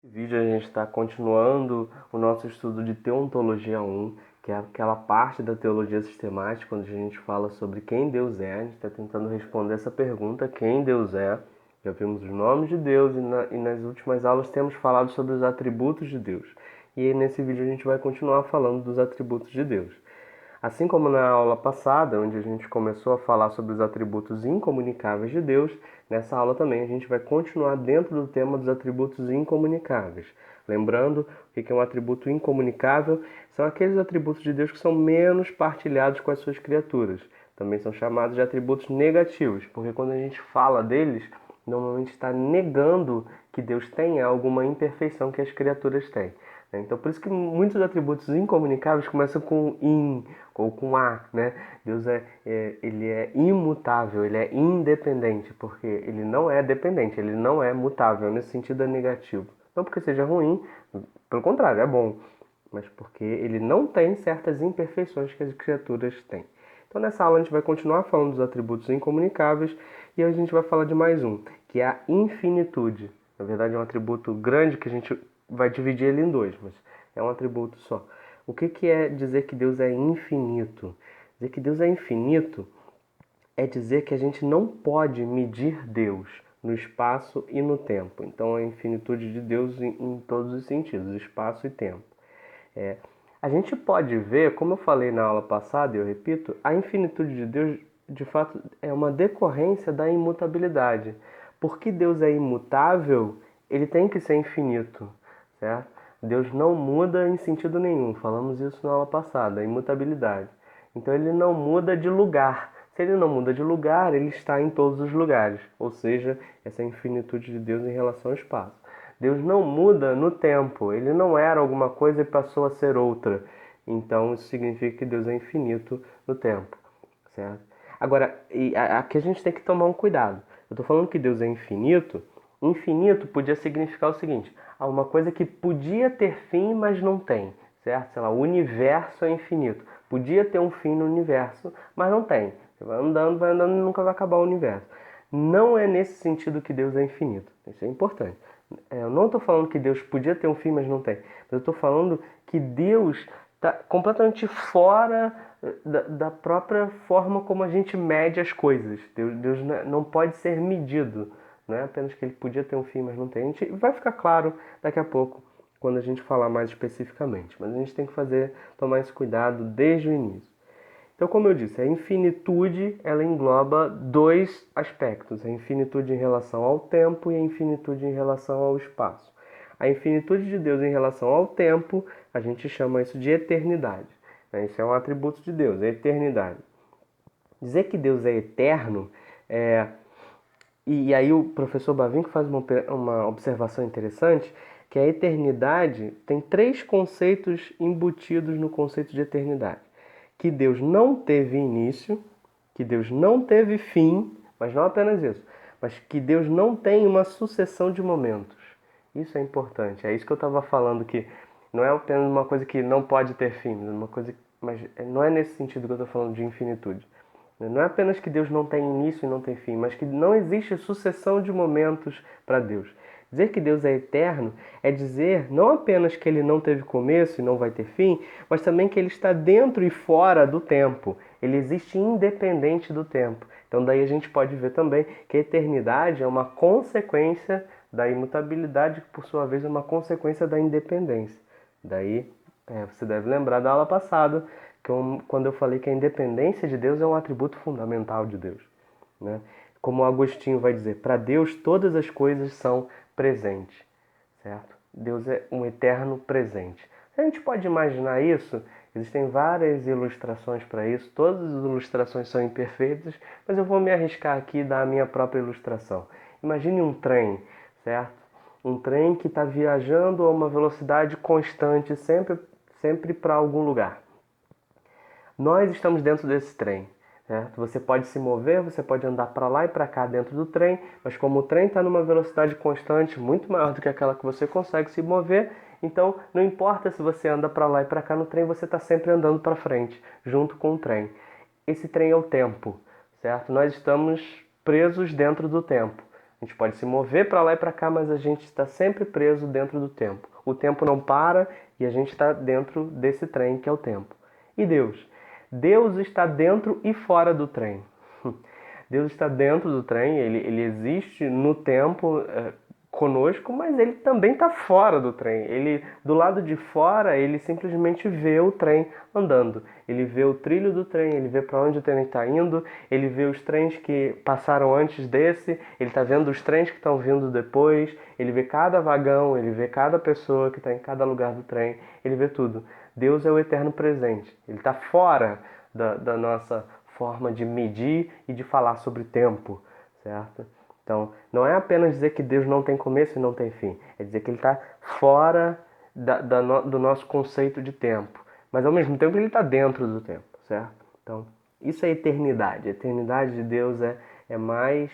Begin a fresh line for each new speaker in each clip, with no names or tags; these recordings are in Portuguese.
Nesse vídeo a gente está continuando o nosso estudo de Teontologia 1, que é aquela parte da teologia sistemática, onde a gente fala sobre quem Deus é. A gente está tentando responder essa pergunta, quem Deus é. Já vimos os nomes de Deus e nas últimas aulas temos falado sobre os atributos de Deus. E nesse vídeo a gente vai continuar falando dos atributos de Deus. Assim como na aula passada, onde a gente começou a falar sobre os atributos incomunicáveis de Deus, nessa aula também a gente vai continuar dentro do tema dos atributos incomunicáveis. Lembrando, o que é um atributo incomunicável? São aqueles atributos de Deus que são menos partilhados com as suas criaturas. Também são chamados de atributos negativos, porque quando a gente fala deles, normalmente está negando que Deus tenha alguma imperfeição que as criaturas têm. Então, por isso que muitos atributos incomunicáveis começam com in ou com a, né? Deus ele é imutável, ele é independente, porque ele não é dependente, ele não é mutável, nesse sentido é negativo. Não porque seja ruim, pelo contrário, é bom, mas porque ele não tem certas imperfeições que as criaturas têm. Então, nessa aula a gente vai continuar falando dos atributos incomunicáveis e a gente vai falar de mais um, que é a infinitude. Na verdade, é um atributo grande que a gente vai dividir ele em dois, mas é um atributo só. O que é dizer que Deus é infinito? Dizer que Deus é infinito é dizer que a gente não pode medir Deus no espaço e no tempo. Então, a infinitude de Deus em todos os sentidos, espaço e tempo. A gente pode ver, como eu falei na aula passada, e eu repito, a infinitude de Deus, de fato, é uma decorrência da imutabilidade. Porque Deus é imutável, ele tem que ser infinito, certo? Deus não muda em sentido nenhum, falamos isso na aula passada, a imutabilidade. Então ele não muda de lugar. Se ele não muda de lugar, ele está em todos os lugares, ou seja, essa infinitude de Deus em relação ao espaço. Deus não muda no tempo, ele não era alguma coisa e passou a ser outra. Então isso significa que Deus é infinito no tempo, certo? Agora, aqui a gente tem que tomar um cuidado. Eu estou falando que Deus é infinito. Infinito podia significar o seguinte: uma coisa que podia ter fim, mas não tem, certo? Sei lá, o universo é infinito. Podia ter um fim no universo, mas não tem. Você vai andando e nunca vai acabar o universo. Não é nesse sentido que Deus é infinito. Isso é importante. Eu não estou falando que Deus podia ter um fim, mas não tem. Mas eu estou falando que Deus está completamente fora da própria forma como a gente mede as coisas. Deus não pode ser medido. Não é apenas que ele podia ter um fim, mas não tem. A gente vai ficar claro daqui a pouco, quando a gente falar mais especificamente. Mas a gente tem que tomar esse cuidado desde o início. Então, como eu disse, a infinitude ela engloba dois aspectos: a infinitude em relação ao tempo e a infinitude em relação ao espaço. A infinitude de Deus em relação ao tempo, a gente chama isso de eternidade. Isso é um atributo de Deus, a eternidade. Dizer que Deus é eterno e aí o professor Bavinck faz uma observação interessante, que a eternidade tem três conceitos embutidos no conceito de eternidade. Que Deus não teve início, que Deus não teve fim, mas não apenas isso, mas que Deus não tem uma sucessão de momentos. Isso é importante, é isso que eu estava falando, que não é apenas uma coisa que não pode ter fim, mas não é nesse sentido que eu estou falando de infinitude. Não é apenas que Deus não tem início e não tem fim, mas que não existe sucessão de momentos para Deus. Dizer que Deus é eterno é dizer não apenas que ele não teve começo e não vai ter fim, mas também que ele está dentro e fora do tempo. Ele existe independente do tempo. Então daí a gente pode ver também que a eternidade é uma consequência da imutabilidade, que por sua vez é uma consequência da independência. Daí você deve lembrar da aula passada, quando eu falei que a independência de Deus é um atributo fundamental de Deus, né? Como Agostinho vai dizer, para Deus todas as coisas são presentes, certo? Deus é um eterno presente. A gente pode imaginar isso, existem várias ilustrações para isso, todas as ilustrações são imperfeitas, mas eu vou me arriscar aqui e dar a minha própria ilustração. Imagine um trem, certo? Um trem que está viajando a uma velocidade constante, sempre para algum lugar. Nós estamos dentro desse trem, certo? Você pode se mover, você pode andar para lá e para cá dentro do trem, mas como o trem está numa velocidade constante, muito maior do que aquela que você consegue se mover, então não importa se você anda para lá e para cá no trem, você está sempre andando para frente, junto com o trem. Esse trem é o tempo, certo? Nós estamos presos dentro do tempo. A gente pode se mover para lá e para cá, mas a gente está sempre preso dentro do tempo. O tempo não para e a gente está dentro desse trem que é o tempo. E Deus? Deus está dentro e fora do trem. Deus está dentro do trem, ele existe no tempo conosco, mas ele também está fora do trem. Ele, do lado de fora, ele simplesmente vê o trem andando. Ele vê o trilho do trem, ele vê para onde o trem está indo, ele vê os trens que passaram antes desse, ele está vendo os trens que estão vindo depois, ele vê cada vagão, ele vê cada pessoa que está em cada lugar do trem, ele vê tudo. Deus é o eterno presente, ele está fora da nossa forma de medir e de falar sobre tempo, certo? Então, não é apenas dizer que Deus não tem começo e não tem fim, é dizer que ele está fora do nosso conceito de tempo, mas ao mesmo tempo ele está dentro do tempo, certo? Então, isso é eternidade. A eternidade de Deus é mais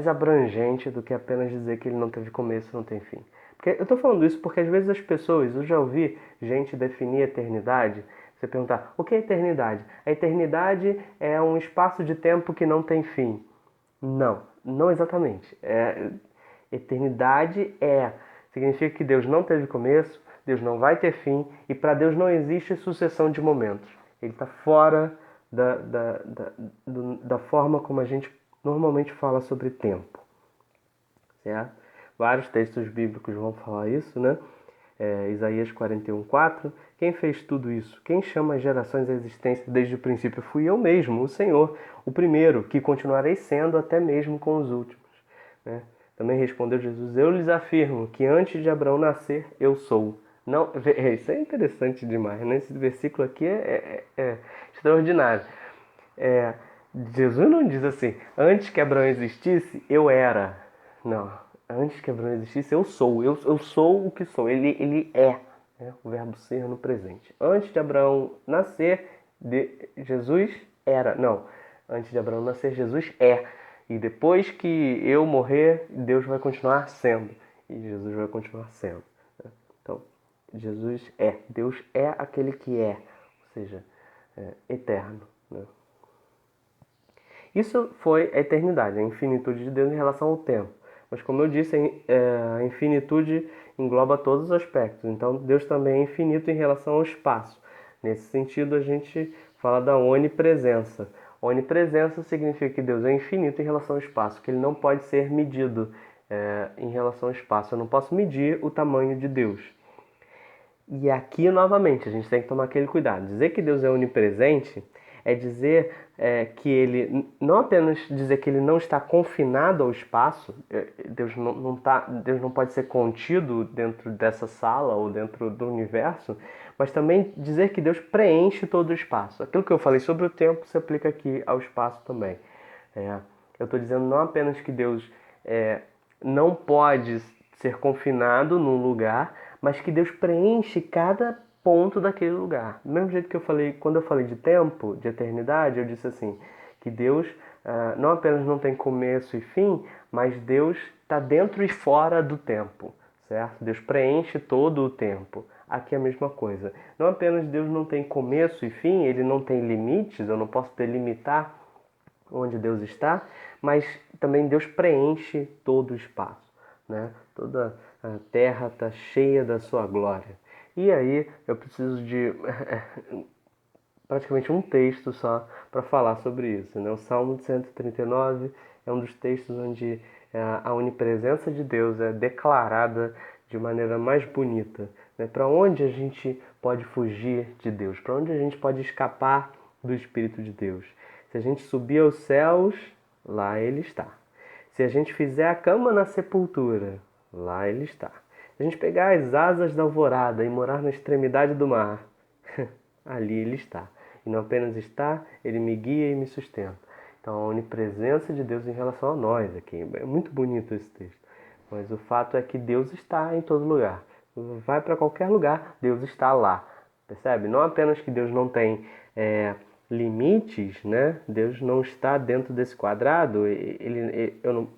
abrangente do que apenas dizer que ele não teve começo e não tem fim. Porque eu estou falando isso porque às vezes as pessoas, eu já ouvi gente definir eternidade. Você perguntar, o que é eternidade? A eternidade é um espaço de tempo que não tem fim. Não, não exatamente. Eternidade significa que Deus não teve começo, Deus não vai ter fim, e para Deus não existe sucessão de momentos. Ele está fora da forma como a gente normalmente fala sobre tempo. Certo? Vários textos bíblicos vão falar isso, né? Isaías 41:4, quem fez tudo isso? Quem chama as gerações à existência desde o princípio? Fui eu mesmo, o Senhor, o primeiro, que continuarei sendo até mesmo com os últimos. Né? Também respondeu Jesus, eu lhes afirmo que antes de Abraão nascer, eu sou. Não, isso é interessante demais, né? Esse versículo aqui é extraordinário. Jesus não diz assim, antes que Abraão existisse, eu era. Não, antes que Abraão existisse, eu sou. Eu sou o que sou. Ele é, né? O verbo ser no presente. Antes de Abraão nascer, Jesus era. Não, antes de Abraão nascer, Jesus é. E depois que eu morrer, Deus vai continuar sendo. E Jesus vai continuar sendo. Né? Então, Jesus é. Deus é aquele que é. Ou seja, eterno. Né? Isso foi a eternidade, a infinitude de Deus em relação ao tempo. Mas como eu disse, a infinitude engloba todos os aspectos. Então Deus também é infinito em relação ao espaço. Nesse sentido, a gente fala da onipresença. Onipresença significa que Deus é infinito em relação ao espaço, que ele não pode ser medido em relação ao espaço. Eu não posso medir o tamanho de Deus. E aqui, novamente, a gente tem que tomar aquele cuidado. Dizer que Deus é onipresente é dizer que ele, não apenas dizer que ele não está confinado ao espaço, Deus não pode ser contido dentro dessa sala ou dentro do universo, mas também dizer que Deus preenche todo o espaço. Aquilo que eu falei sobre o tempo se aplica aqui ao espaço também. Eu estou dizendo não apenas que Deus não pode ser confinado num lugar, mas que Deus preenche cada ponto daquele lugar. Do mesmo jeito que eu falei, quando eu falei de tempo, de eternidade, eu disse assim, que Deus não apenas não tem começo e fim, mas Deus está dentro e fora do tempo, certo? Deus preenche todo o tempo. Aqui é a mesma coisa. Não apenas Deus não tem começo e fim, ele não tem limites, eu não posso delimitar onde Deus está, mas também Deus preenche todo o espaço, né? Toda a terra está cheia da sua glória. E aí eu preciso de praticamente um texto só para falar sobre isso, né? O Salmo 139 é um dos textos onde a onipresença de Deus é declarada de maneira mais bonita, né? Para onde a gente pode fugir de Deus? Para onde a gente pode escapar do Espírito de Deus? Se a gente subir aos céus, lá Ele está. Se a gente fizer a cama na sepultura, lá Ele está. Se a gente pegar as asas da alvorada e morar na extremidade do mar, ali Ele está. E não apenas está, Ele me guia e me sustenta. Então a onipresença de Deus em relação a nós aqui. É muito bonito esse texto. Mas o fato é que Deus está em todo lugar. Vai para qualquer lugar, Deus está lá. Percebe? Não apenas que Deus não tem limites, né? Deus não está dentro desse quadrado. Eu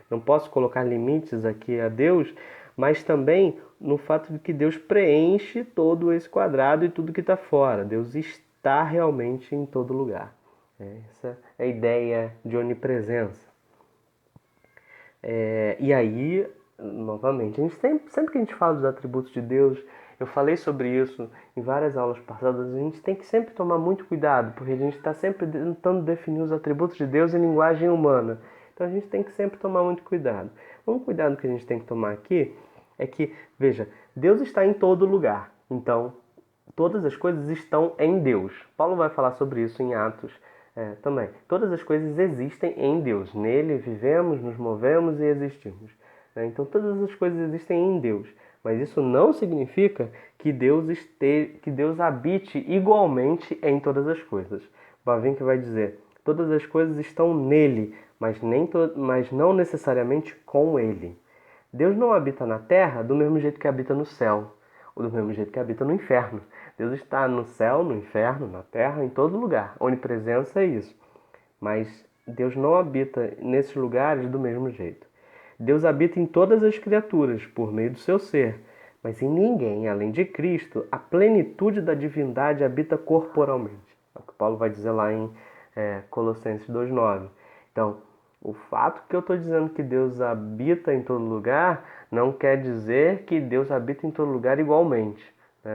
não posso colocar limites aqui a Deus, mas também no fato de que Deus preenche todo esse quadrado e tudo que está fora. Deus está realmente em todo lugar. Essa é a ideia de onipresença. E aí, novamente, sempre que a gente fala dos atributos de Deus, eu falei sobre isso em várias aulas passadas, a gente tem que sempre tomar muito cuidado, porque a gente está sempre tentando definir os atributos de Deus em linguagem humana. Então a gente tem que sempre tomar muito cuidado. Um cuidado que a gente tem que tomar aqui é que, veja, Deus está em todo lugar. Então, todas as coisas estão em Deus. Paulo vai falar sobre isso em Atos também. Todas as coisas existem em Deus. Nele vivemos, nos movemos e existimos. Então todas as coisas existem em Deus. Mas isso não significa que Deus habite igualmente em todas as coisas. Bavinck vai dizer: todas as coisas estão nele, mas não necessariamente com ele. Deus não habita na terra do mesmo jeito que habita no céu, ou do mesmo jeito que habita no inferno. Deus está no céu, no inferno, na terra, em todo lugar. Onipresença é isso. Mas Deus não habita nesses lugares do mesmo jeito. Deus habita em todas as criaturas, por meio do seu ser. Mas em ninguém, além de Cristo, a plenitude da divindade habita corporalmente. É o que Paulo vai dizer lá em Colossenses 2,9. Então, o fato que eu estou dizendo que Deus habita em todo lugar não quer dizer que Deus habita em todo lugar igualmente.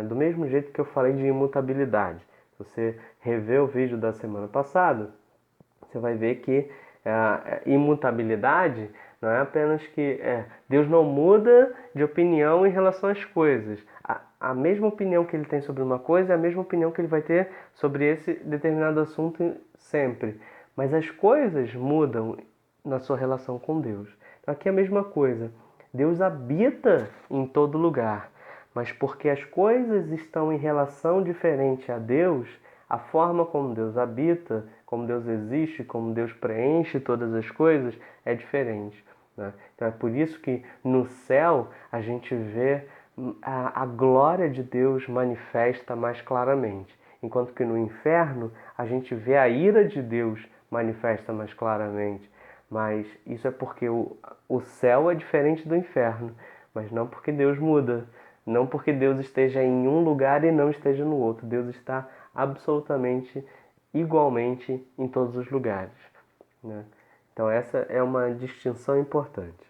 Do mesmo jeito que eu falei de imutabilidade. Se você rever o vídeo da semana passada, você vai ver que a imutabilidade não é apenas que Deus não muda de opinião em relação às coisas. A mesma opinião que ele tem sobre uma coisa é a mesma opinião que ele vai ter sobre esse determinado assunto sempre. Mas as coisas mudam na sua relação com Deus. Então aqui é a mesma coisa. Deus habita em todo lugar, mas porque as coisas estão em relação diferente a Deus, a forma como Deus habita, como Deus existe, como Deus preenche todas as coisas é diferente. Então é por isso que no céu a gente vê a glória de Deus manifesta mais claramente, enquanto que no inferno a gente vê a ira de Deus manifesta mais claramente. Mas isso é porque o céu é diferente do inferno, mas não porque Deus muda, não porque Deus esteja em um lugar e não esteja no outro. Deus está absolutamente, igualmente em todos os lugares. Então essa é uma distinção importante.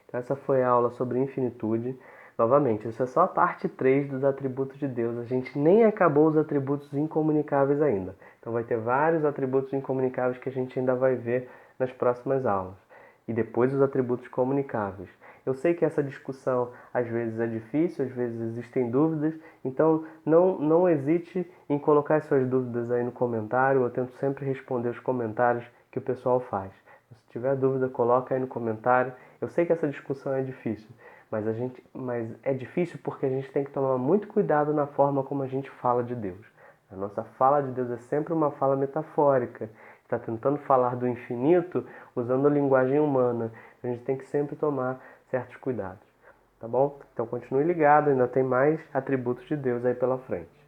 Então essa foi a aula sobre infinitude. Novamente, isso é só a parte 3 dos atributos de Deus. A gente nem acabou os atributos incomunicáveis ainda. Então vai ter vários atributos incomunicáveis que a gente ainda vai ver nas próximas aulas. E depois os atributos comunicáveis. Eu sei que essa discussão às vezes é difícil, às vezes existem dúvidas, então não hesite em colocar as suas dúvidas aí no comentário. Eu tento sempre responder os comentários que o pessoal faz. Se tiver dúvida, coloca aí no comentário. Eu sei que essa discussão é difícil, mas é difícil porque a gente tem que tomar muito cuidado na forma como a gente fala de Deus. A nossa fala de Deus é sempre uma fala metafórica. Está tentando falar do infinito usando a linguagem humana. A gente tem que sempre tomar certos cuidados. Tá bom? Então continue ligado, ainda tem mais atributos de Deus aí pela frente.